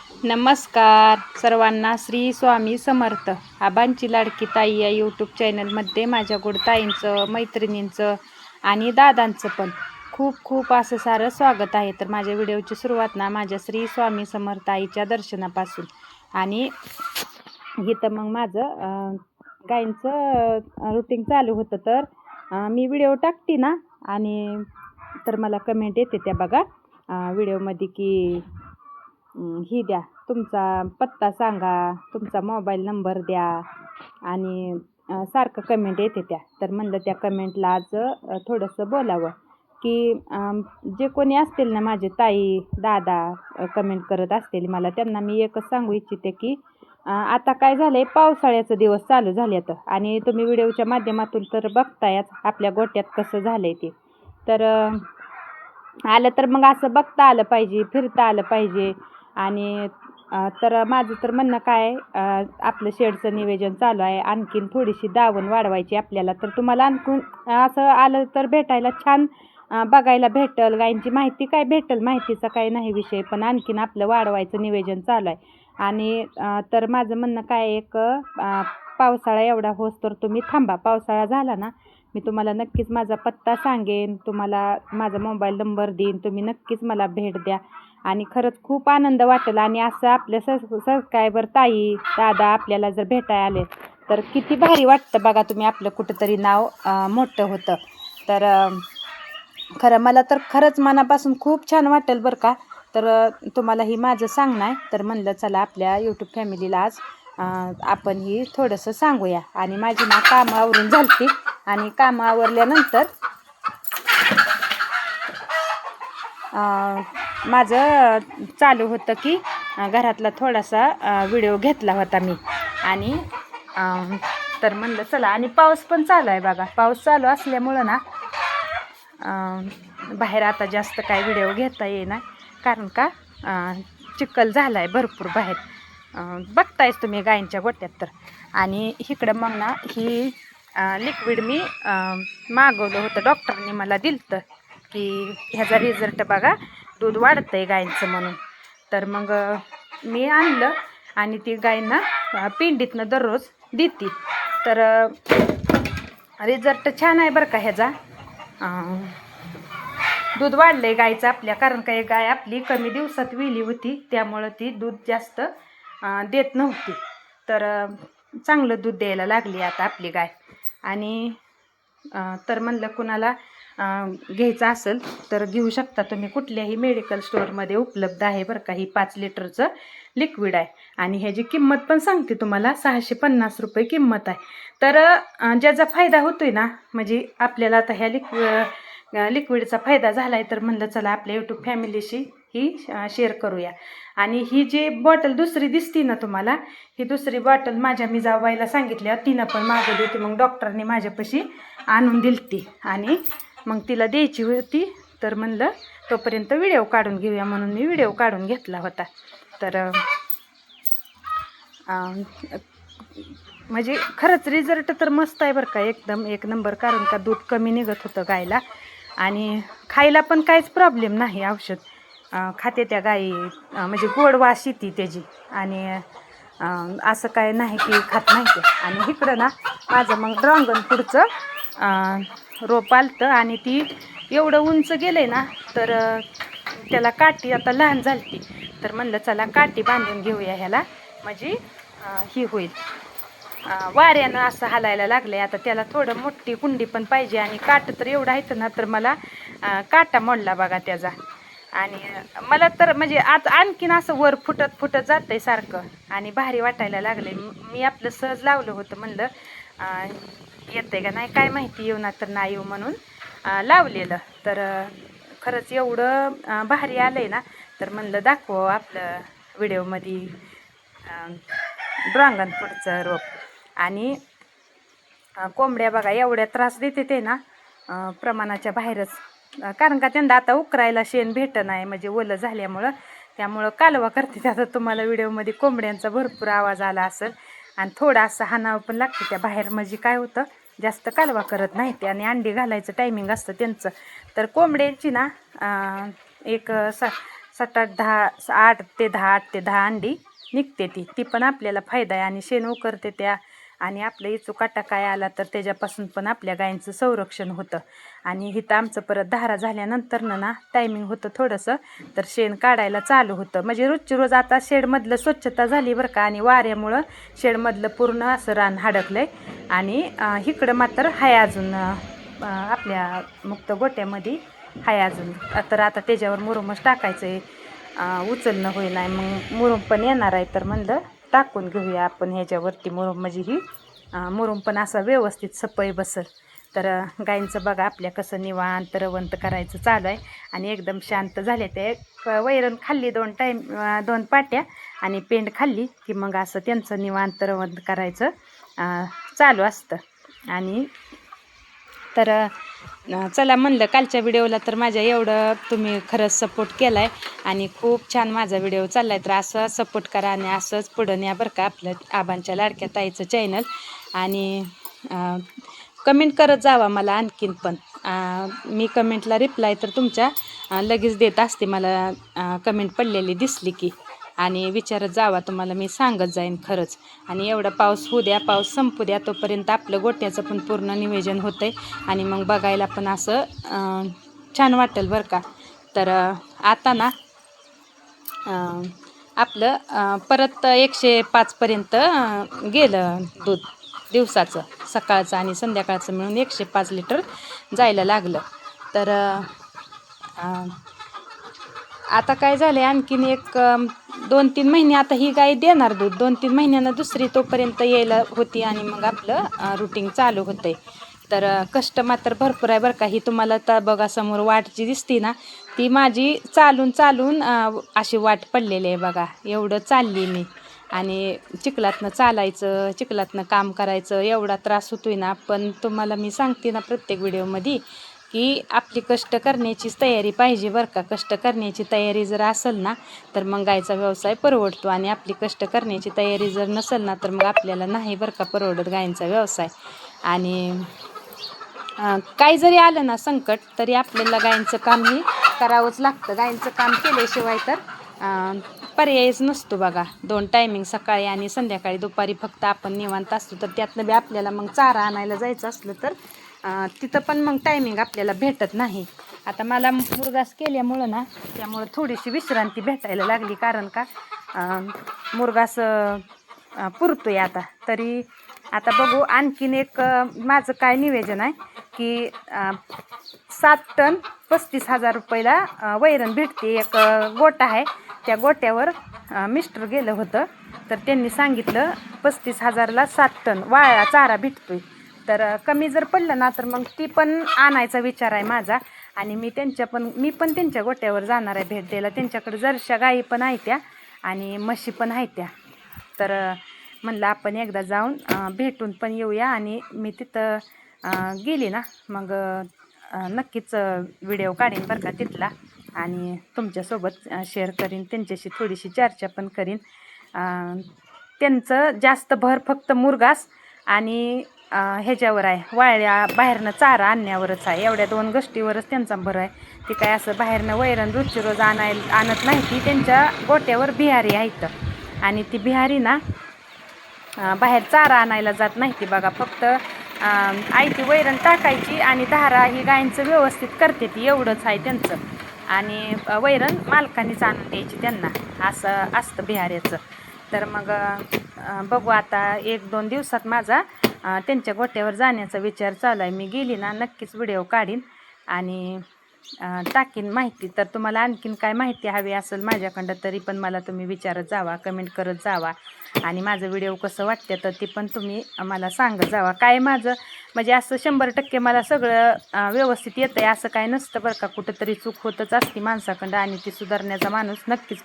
नमस्कार सर्वांना. श्री स्वामी समर्थ. आबांची लाडकी ताई या यूट्यूब चॅनलमध्ये माझ्या ताईंचं, मैत्रिणींचं आणि दादांचं पण खूप खूप असं सारं स्वागत आहे. तर माझ्या व्हिडिओची सुरुवात ना माझ्या श्री स्वामी समर्थ आईच्या दर्शनापासून. आणि इथं मग माझं गाईंचं रुटीन चालू होतं. तर मी व्हिडिओ टाकते ना, आणि तर मला कमेंट येते त्या बघा व्हिडिओमध्ये की ही द्या, तुमचा पत्ता सांगा, तुमचा मोबाईल नंबर द्या, आणि सारखं कमेंट येते त्या. तर म्हणलं त्या कमेंटला आज थोडंसं बोलावं की जे कोणी असतील ना माझे ताई दादा कमेंट करत असतील मला, त्यांना मी एकच सांगू इच्छिते की आता काय झालं आहे, पावसाळ्याचं दिवस चालू झाले आणि तुम्ही व्हिडिओच्या माध्यमातून तर बघतायच आपल्या गोट्यात कसं झालं आहे ते. तर आलं तर मग असं बघता आलं पाहिजे, फिरता आलं पाहिजे. आणि तर माझं तर म्हणणं काय, आपलं शेडचं नियोजन चालू आहे, आणखीन थोडीशी दावण वाढवायची आपल्याला. तर तुम्हाला आणखीन असं आलं तर भेटायला छान बघायला भेटल. गायींची माहिती काय भेटल, माहितीचा काही नाही विषय, पण आणखीन आपलं वाढवायचं नियोजन चालू आहे. आणि तर माझं म्हणणं काय, एक पावसाळा एवढा होस तर तुम्ही थांबा. पावसाळा झाला ना मी तुम्हाला नक्कीच माझा पत्ता सांगेन, तुम्हाला माझा मोबाईल नंबर देईन, तुम्ही नक्कीच मला भेट द्या. आणि खरंच खूप आनंद वाटेल. आणि असं आपल्या सबस्क्रायबर ताई दादा आपल्याला जर भेटायला आले तर किती भारी वाटतं बघा. तुम्ही आपलं कुठंतरी नाव मोठं होतं. तर खरं मला तर खरंच मनापासून खूप छान वाटेल बरं का. तर तुम्हाला ही माझं सांगणं आहे. तर म्हणलं चला आपल्या यूट्यूब फॅमिलीला आज आपण ही थोडंसं सांगूया. आणि माझी ना कामं आवरून झालती, आणि कामं आवरल्यानंतर माझं चालू होतं की घरातला थोडासा व्हिडिओ घेतला होता मी. आणि तर म्हणलं चला, आणि पाऊस पण चालू आहे बघा. पाऊस चालू असल्यामुळं ना बाहेर आता जास्त काय व्हिडिओ घेता येईना, कारण का चिखल झाला आहे भरपूर बाहेर. बघतायच तुम्ही गायींच्या गोट्यात. तर आणि इकडं मग ना ही लिक्विड मी मागवलं होतं, डॉक्टरने मला दिलं की ह्याचा रिझल्ट बघा, दूध वाढतं आहे गायींचं म्हणून. तर मग मी आणलं आणि ती गायींना पिंडीतनं दररोज देते. तर रिझल्ट छान आहे बरं का ह्याचा. दूध वाढलं आहे गायीचं आपल्या, कारण काही गाय आपली कमी दिवसात विली होती, त्यामुळं ती दूध जास्त देत नव्हती. तर चांगलं दूध द्यायला लागली आता आपली गाय. आणि तर म्हणलं कुणाला घ्यायचं असेल तर घेऊ शकता तुम्ही, कुठल्याही मेडिकल स्टोअरमध्ये उपलब्ध आहे बरं का. ही 5 लिटरचं लिक्विड आहे, आणि ह्याची किंमत पण सांगते तुम्हाला, 650 रुपये किंमत आहे. तर ज्याचा फायदा होतो आहे ना, म्हणजे आपल्याला आता ह्या लिक्विडचा फायदा झाला आहे, तर म्हणलं चला आपल्या यूट्यूब फॅमिलीशी ही शेअर करूया. आणि ही जी बॉटल दुसरी दिसती ना तुम्हाला, ही दुसरी बॉटल माझ्या मी जावायला सांगितल्या, तिनं पण मागवली होती. मग डॉक्टरने माझ्यापाशी आणून दिली आणि मग तिला द्यायची होती. तर म्हणलं तोपर्यंत व्हिडिओ काढून घेऊया, म्हणून मी व्हिडिओ काढून घेतला होता. तर म्हणजे खरंच रिझल्ट तर मस्त आहे बरं का, एकदम एक नंबर. कारण का दूध कमी निघत होतं गायला, आणि खायला पण काहीच प्रॉब्लेम नाही. औषध खाते त्या गाई, म्हणजे गोड वास येते त्याची, आणि असं काय नाही की खात नाही ते. आणि इकडं ना माझं मग ड्रॅगन फ्रूटचं रोप आलतं, आणि ती एवढं उंच गेले ना, तर त्याला काठी आता लहान झाली. तर म्हणलं चला काठी बांधून घेऊया ह्याला, म्हणजे ही होईल. वाऱ्यानं असं हालायला लागलं आहे आता. त्याला थोडं मोठी कुंडी पण पाहिजे, आणि काट तर एवढं आहे ना, तर मला काटा मोडला बघा त्याचा. आणि मला तर म्हणजे आता आणखीन असं वर फुटत जातं आहे सारखं, आणि भारी वाटायला लागलं आहे. मी आपलं सहज लावलं होतं, म्हणलं येतं का नाही काय माहिती, येऊ ना तर नाही येऊ म्हणून लावलेलं. तर खरंच एवढं भारी आलं आहे ना, तर म्हणलं दाखवं आपलं व्हिडिओमध्ये ड्रॅगन फ्रूटचं रोप. आणि कोंबड्या बघा एवढ्या त्रास देते ते ना, प्रमाणाच्या बाहेरच. कारण का त्यांना आता उकरायला शेण भेटत नाही, म्हणजे ओलं झाल्यामुळं, त्यामुळं कालवा करते. आता तुम्हाला व्हिडिओमध्ये कोंबड्यांचा भरपूर आवाज आला असेल, आणि थोडा असं हाणावं पण लागते त्या बाहेर. म्हणजे काय होतं, जास्त कालवा करत नाही ते, आणि अंडी घालायचं टायमिंग असतं त्यांचं. तर कोंबड्यांची ना एक 8 ते 10 अंडी निघते ती पण आपल्याला फायदा आहे. आणि शेण उकरते त्या, आणि आपलं इचू काटा काय आला तर त्याच्यापासून पण आपल्या गायींचं संरक्षण होतं. आणि इथं आमचं परत धारा झाल्यानंतर ना टायमिंग होतं थोडंसं, तर शेण काढायला चालू होतं. म्हणजे रोजची रोज आता शेडमधलं स्वच्छता झाली बरं का, आणि वाऱ्यामुळं शेडमधलं पूर्ण असं रान हाडकलं आहे. आणि इकडं मात्र हाय अजून आपल्या मुक्त गोट्यामध्ये हाय अजून. तर आता त्याच्यावर मुरुमच टाकायचं आहे, उचलणं होई नाही, मग मुरुम पण येणार आहे. तर म्हणलं टाकून घेऊया आपण ह्याच्यावरती मुरुम, म्हणजे ही मुरुम पण असा व्यवस्थित सपई बसल. तर गाईंचं बघा आपल्या कसं निवांत रवंत करायचं चालू आहे. आणि एकदम शांत झाले ते. वैरण खाल्ली 2 पाट्या आणि पेंड खाल्ली की मग असं त्यांचं निवांत रवंत करायचं चालू असतं. आणि तर चला म्हणलं कालच्या व्हिडिओला तर माझ्या एवढं तुम्ही खरंच सपोर्ट केला आहे, आणि खूप छान माझा व्हिडिओ चालला आहे. तर असं सपोर्ट करा आणि असंच पुढं न्या बरं का आपलं आबांच्या लाडक्या ताईचं चॅनल. आणि कमेंट करत जावा मला आणखीन पण. मी कमेंटला रिप्लाय तर तुमच्या लगेच देत असते, मला कमेंट पडलेली दिसली की. आणि विचारत जावा, तुम्हाला मी सांगत जाईन खरंच. आणि एवढा पाऊस होऊ द्या, पाऊस संपू द्या, तोपर्यंत आपलं गोट्याचं पण पूर्ण नियोजन होतं आहे. आणि मग बघायला पण असं छान वाटेल बरं का. तर आता ना आपलं परत 105पर्यंत गेलं दूध दिवसाचं, सकाळचं आणि संध्याकाळचं मिळून 105 लिटर जायला लागलं. तर आता काय झालं आहे, आणखीन एक 2-3 महिने आता ही गाय देणार दूध. 2-3 महिन्यानं दुसरी तोपर्यंत यायला होती, आणि मग आपलं रुटीन चालू होतं आहे. तर कष्ट मात्र भरपूर आहे बरं का. ही तुम्हाला तर बघा समोर वाट जी दिसती ना, ती माझी चालून अशी वाट पडलेली आहे बघा. एवढं चालली मी, आणि चिखलातनं चालायचं, चिखलातनं काम करायचं, एवढा त्रास होतोय ना. पण तुम्हाला मी सांगते ना प्रत्येक व्हिडिओमध्ये की आपली कष्ट करण्याचीच तयारी पाहिजे बरं का. कष्ट करण्याची तयारी जर असेल ना तर मग गायचा व्यवसाय परवडतो. आणि आपली कष्ट करण्याची तयारी जर नसेल ना तर मग आपल्याला नाही बरं का परवडत गायींचा व्यवसाय. आणि काही जरी आलं ना संकट तरी आपल्याला गायींचं काम हे करावंच लागतं. गायींचं काम केल्याशिवाय तर पर्यायच नसतो बघा. 2 टायमिंग सकाळी आणि संध्याकाळी. दुपारी फक्त आपण निवांत असतो, तर त्यातनं बी आपल्याला मग चारा आणायला जायचं असलं तर तिथं पण मग टायमिंग आपल्याला भेटत नाही. आता मला मुरघास केल्यामुळं ना त्यामुळं थोडीशी विश्रांती भेटायला लागली, कारण का मुरघास पुरतोय आता. तरी आता बघू आणखीन एक माझं काय नियोजन आहे की 7 टन 35,000 रुपयाला वैरण भेटते. एक गोटा आहे, त्या गोट्यावर मिस्टर गेलं होतं, तर त्यांनी सांगितलं 35,000ला 7 टन वाळा चारा भेटतोय. तर कमी जर पडलं ना तर मग ती पण आणायचा विचार आहे माझा. आणि मी पण त्यांच्या गोट्यावर जाणार आहे भेट द्यायला. त्यांच्याकडे जरशा गायी पण आहेत त्या, आणि म्हशी पण आहेत त्या. तर म्हणलं आपण एकदा जाऊन भेटून पण येऊया. आणि मी तिथं गेली ना मग नक्कीच व्हिडिओ काढीन बरं का तिथला, आणि तुमच्यासोबत शेअर करीन, त्यांच्याशी थोडीशी चर्चा पण करीन. त्यांचं जास्त भर फक्त मुरघास आणि ह्याच्यावर आहे, वाळ्या बाहेरनं चारा आणण्यावरच आहे. एवढ्या 2 गोष्टीवरच त्यांचा भर आहे. ती काय असं बाहेरनं वैरण रोजची रोज आणत नाही. ती त्यांच्या गोट्यावर बिहारी आहेत, आणि ती बिहारी ना बाहेर चारा आणायला जात नाही ती बघा. फक्त आयती वैरण टाकायची आणि धारा ही गायींचं व्यवस्थित करते ती, एवढंच आहे त्यांचं. आणि वैरण मालकानीच आणून द्यायची त्यांना, असं असतं बिहाऱ्याचं. तर मग बघू आता 1-2 दिवसात माझा त्यांच्या गोट्यावर जाण्याचा विचार चालू आहे. मी गेली ना नक्कीच व्हिडिओ काढीन आणि टाकीन माहिती. तर तुम्हाला आणखीन काय माहिती हवी असेल माझ्याकडं तरी पण मला तुम्ही विचारत जावा, कमेंट करत जावा. आणि माझं व्हिडिओ कसं वाटतं तर ती पण तुम्ही मला सांगत जावा. काय माझं म्हणजे असं 100% मला सगळं व्यवस्थित येतं आहे असं काय नसतं बरं का. कुठंतरी चूक होतच असते माणसाकडं, आणि ती सुधारण्याचा माणूस नक्कीच